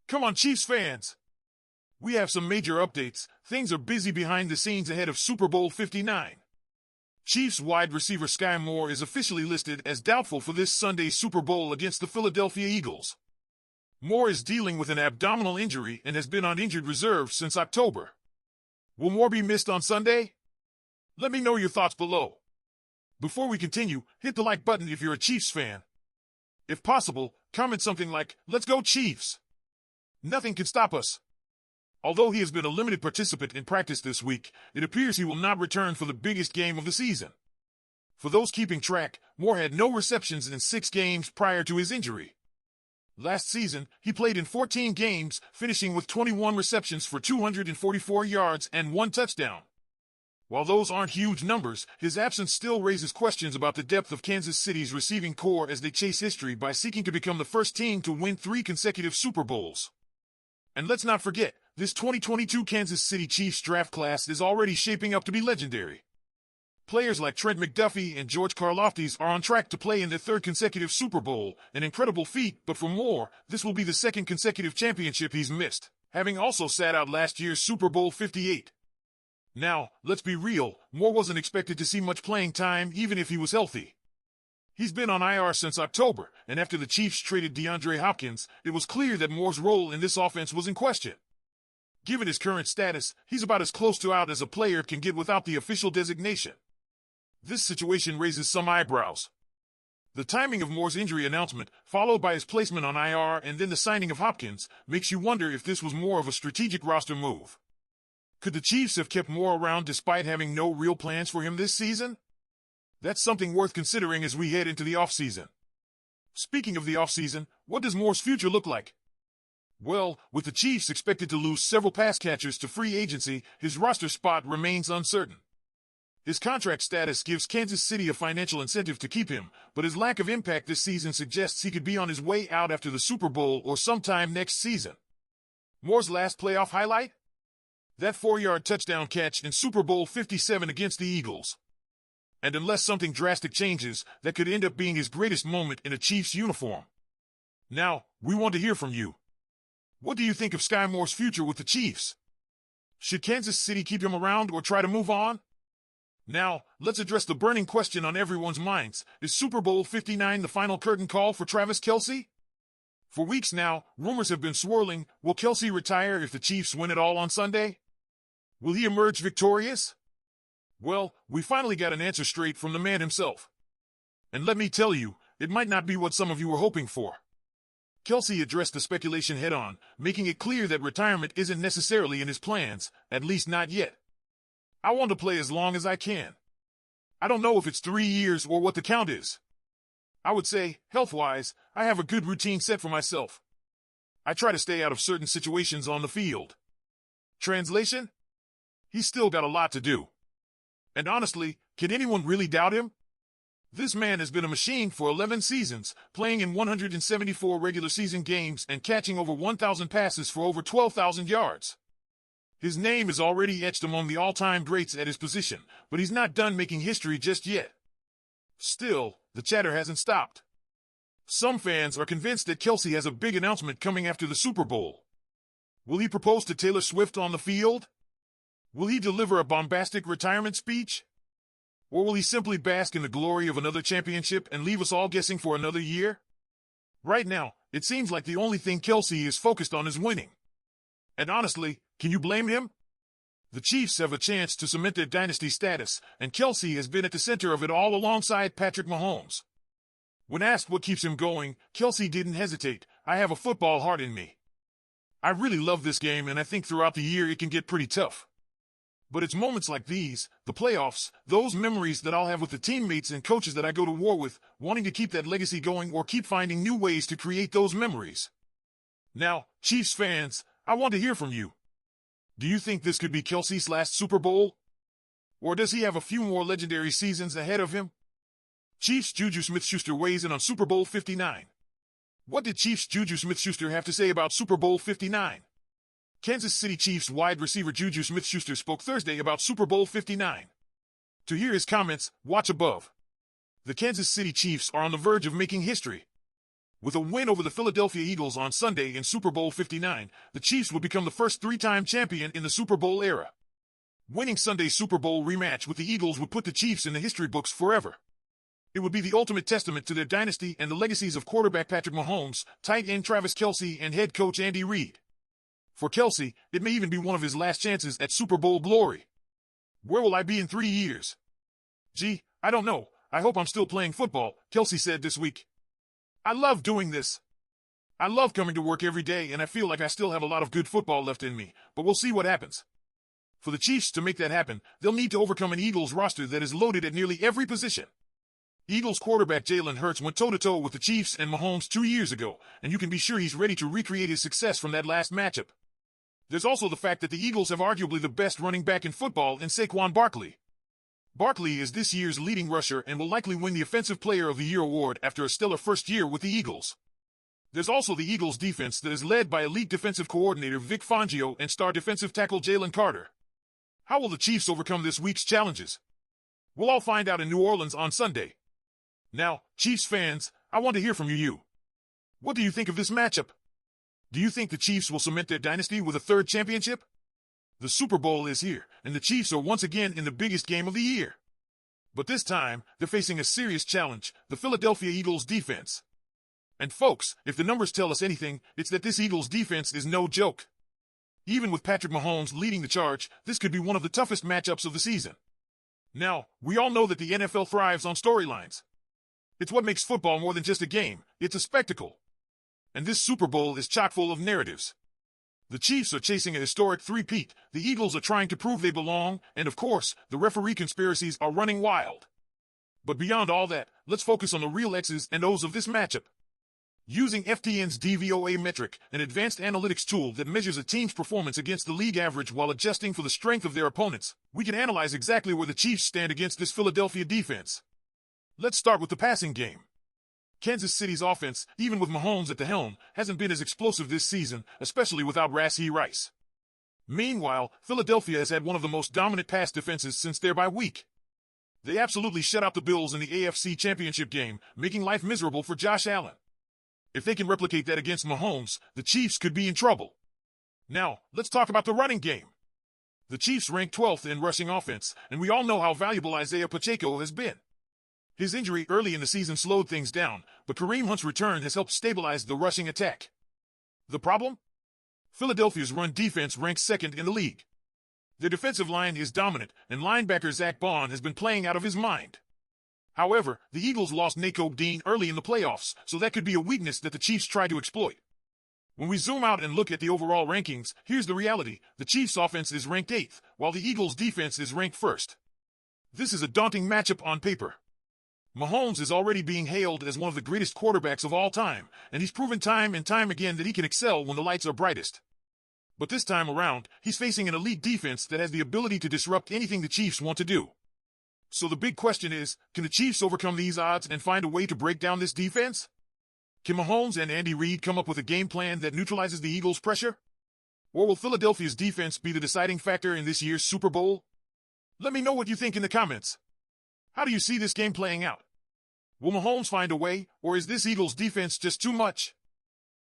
Come on, Chiefs fans! We have some major updates. Things are busy behind the scenes ahead of Super Bowl 59. Chiefs wide receiver Sky Moore is officially listed as doubtful for this Sunday's Super Bowl against the Philadelphia Eagles. Moore is dealing with an abdominal injury and has been on injured reserve since October. Will Moore be missed on Sunday? Let me know your thoughts below. Before we continue, hit the like button if you're a Chiefs fan. If possible, comment something like, "Let's go Chiefs!" Nothing can stop us. Although he has been a limited participant in practice this week, it appears he will not return for the biggest game of the season. For those keeping track, Moore had no receptions in 6 games prior to his injury. Last season, he played in 14 games, finishing with 21 receptions for 244 yards and 1 touchdown. While those aren't huge numbers, his absence still raises questions about the depth of Kansas City's receiving core as they chase history by seeking to become the first team to win 3 consecutive Super Bowls. And let's not forget, this 2022 Kansas City Chiefs draft class is already shaping up to be legendary. Players like Trent McDuffie and George Karlaftis are on track to play in their 3rd consecutive Super Bowl, an incredible feat, but for Moore, this will be the 2nd consecutive championship he's missed, having also sat out last year's Super Bowl 58. Now, let's be real, Moore wasn't expected to see much playing time even if he was healthy. He's been on IR since October, and after the Chiefs traded DeAndre Hopkins, it was clear that Moore's role in this offense was in question. Given his current status, he's about as close to out as a player can get without the official designation. This situation raises some eyebrows. The timing of Moore's injury announcement, followed by his placement on IR and then the signing of Hopkins, makes you wonder if this was more of a strategic roster move. Could the Chiefs have kept Moore around despite having no real plans for him this season? That's something worth considering as we head into the offseason. Speaking of the offseason, what does Moore's future look like? Well, with the Chiefs expected to lose several pass catchers to free agency, his roster spot remains uncertain. His contract status gives Kansas City a financial incentive to keep him, but his lack of impact this season suggests he could be on his way out after the Super Bowl or sometime next season. Moore's last playoff highlight? That 4-yard touchdown catch in Super Bowl 57 against the Eagles. And unless something drastic changes, that could end up being his greatest moment in a Chiefs uniform. Now, we want to hear from you. What do you think of Sky Moore's future with the Chiefs? Should Kansas City keep him around or try to move on? Now, let's address the burning question on everyone's minds. Is Super Bowl 59 the final curtain call for Travis Kelce? For weeks now, rumors have been swirling. Will Kelce retire if the Chiefs win it all on Sunday? Will he emerge victorious? Well, we finally got an answer straight from the man himself. And let me tell you, it might not be what some of you were hoping for. Kelce addressed the speculation head-on, making it clear that retirement isn't necessarily in his plans, at least not yet. "I want to play as long as I can. I don't know if it's 3 years or what the count is. I would say, health-wise, I have a good routine set for myself. I try to stay out of certain situations on the field." Translation? He's still got a lot to do. And honestly, can anyone really doubt him? This man has been a machine for 11 seasons, playing in 174 regular season games and catching over 1,000 passes for over 12,000 yards. His name is already etched among the all-time greats at his position, but he's not done making history just yet. Still, the chatter hasn't stopped. Some fans are convinced that Kelce has a big announcement coming after the Super Bowl. Will he propose to Taylor Swift on the field? Will he deliver a bombastic retirement speech? Or will he simply bask in the glory of another championship and leave us all guessing for another year? Right now, it seems like the only thing Kelce is focused on is winning. And honestly, can you blame him? The Chiefs have a chance to cement their dynasty status, and Kelce has been at the center of it all alongside Patrick Mahomes. When asked what keeps him going, Kelce didn't hesitate. "I have a football heart in me. I really love this game, and I think throughout the year it can get pretty tough. But it's moments like these, the playoffs, those memories that I'll have with the teammates and coaches that I go to war with, wanting to keep that legacy going or keep finding new ways to create those memories." Now, Chiefs fans, I want to hear from you. Do you think this could be Kelce's last Super Bowl? Or does he have a few more legendary seasons ahead of him? Chiefs Juju Smith-Schuster weighs in on Super Bowl 59. What did Chiefs Juju Smith-Schuster have to say about Super Bowl 59? Kansas City Chiefs wide receiver Juju Smith-Schuster spoke Thursday about Super Bowl 59. To hear his comments, watch above. The Kansas City Chiefs are on the verge of making history. With a win over the Philadelphia Eagles on Sunday in Super Bowl 59, the Chiefs would become the first three-time champion in the Super Bowl era. Winning Sunday's Super Bowl rematch with the Eagles would put the Chiefs in the history books forever. It would be the ultimate testament to their dynasty and the legacies of quarterback Patrick Mahomes, tight end Travis Kelce, and head coach Andy Reid. For Kelce, it may even be one of his last chances at Super Bowl glory. Where will I be in 3 years? Gee, I don't know. I hope I'm still playing football, Kelce said this week. I love doing this. I love coming to work every day, and I feel like I still have a lot of good football left in me, but we'll see what happens. For the Chiefs to make that happen, they'll need to overcome an Eagles roster that is loaded at nearly every position. Eagles quarterback Jalen Hurts went toe-to-toe with the Chiefs and Mahomes 2 years ago, and you can be sure he's ready to recreate his success from that last matchup. There's also the fact that the Eagles have arguably the best running back in football in Saquon Barkley. Barkley is this year's leading rusher and will likely win the Offensive Player of the Year award after a stellar first year with the Eagles. There's also the Eagles defense that is led by elite defensive coordinator Vic Fangio and star defensive tackle Jalen Carter. How will the Chiefs overcome this week's challenges? We'll all find out in New Orleans on Sunday. Now, Chiefs fans, I want to hear from you. What do you think of this matchup? Do you think the Chiefs will cement their dynasty with a third championship? The Super Bowl is here, and the Chiefs are once again in the biggest game of the year. But this time, they're facing a serious challenge, the Philadelphia Eagles defense. And folks, if the numbers tell us anything, it's that this Eagles defense is no joke. Even with Patrick Mahomes leading the charge, this could be one of the toughest matchups of the season. Now, we all know that the NFL thrives on storylines. It's what makes football more than just a game, it's a spectacle. And this Super Bowl is chock full of narratives. The Chiefs are chasing a historic three-peat, the Eagles are trying to prove they belong, and of course, the referee conspiracies are running wild. But beyond all that, let's focus on the real X's and O's of this matchup. Using FTN's DVOA metric, an advanced analytics tool that measures a team's performance against the league average while adjusting for the strength of their opponents, we can analyze exactly where the Chiefs stand against this Philadelphia defense. Let's start with the passing game. Kansas City's offense, even with Mahomes at the helm, hasn't been as explosive this season, especially without Rashee Rice. Meanwhile, Philadelphia has had one of the most dominant pass defenses since their bye week. They absolutely shut out the Bills in the AFC Championship game, making life miserable for Josh Allen. If they can replicate that against Mahomes, the Chiefs could be in trouble. Now, let's talk about the running game. The Chiefs rank 12th in rushing offense, and we all know how valuable Isaiah Pacheco has been. His injury early in the season slowed things down, but Kareem Hunt's return has helped stabilize the rushing attack. The problem? Philadelphia's run defense ranks second in the league. Their defensive line is dominant, and linebacker Zach Bond has been playing out of his mind. However, the Eagles lost Nakobe Dean early in the playoffs, so that could be a weakness that the Chiefs try to exploit. When we zoom out and look at the overall rankings, here's the reality. The Chiefs' offense is ranked 8th, while the Eagles' defense is ranked 1st. This is a daunting matchup on paper. Mahomes is already being hailed as one of the greatest quarterbacks of all time, and he's proven time and time again that he can excel when the lights are brightest. But this time around, he's facing an elite defense that has the ability to disrupt anything the Chiefs want to do. So the big question is, can the Chiefs overcome these odds and find a way to break down this defense? Can Mahomes and Andy Reid come up with a game plan that neutralizes the Eagles' pressure? Or will Philadelphia's defense be the deciding factor in this year's Super Bowl? Let me know what you think in the comments. How do you see this game playing out? Will Mahomes find a way, or is this Eagles defense just too much?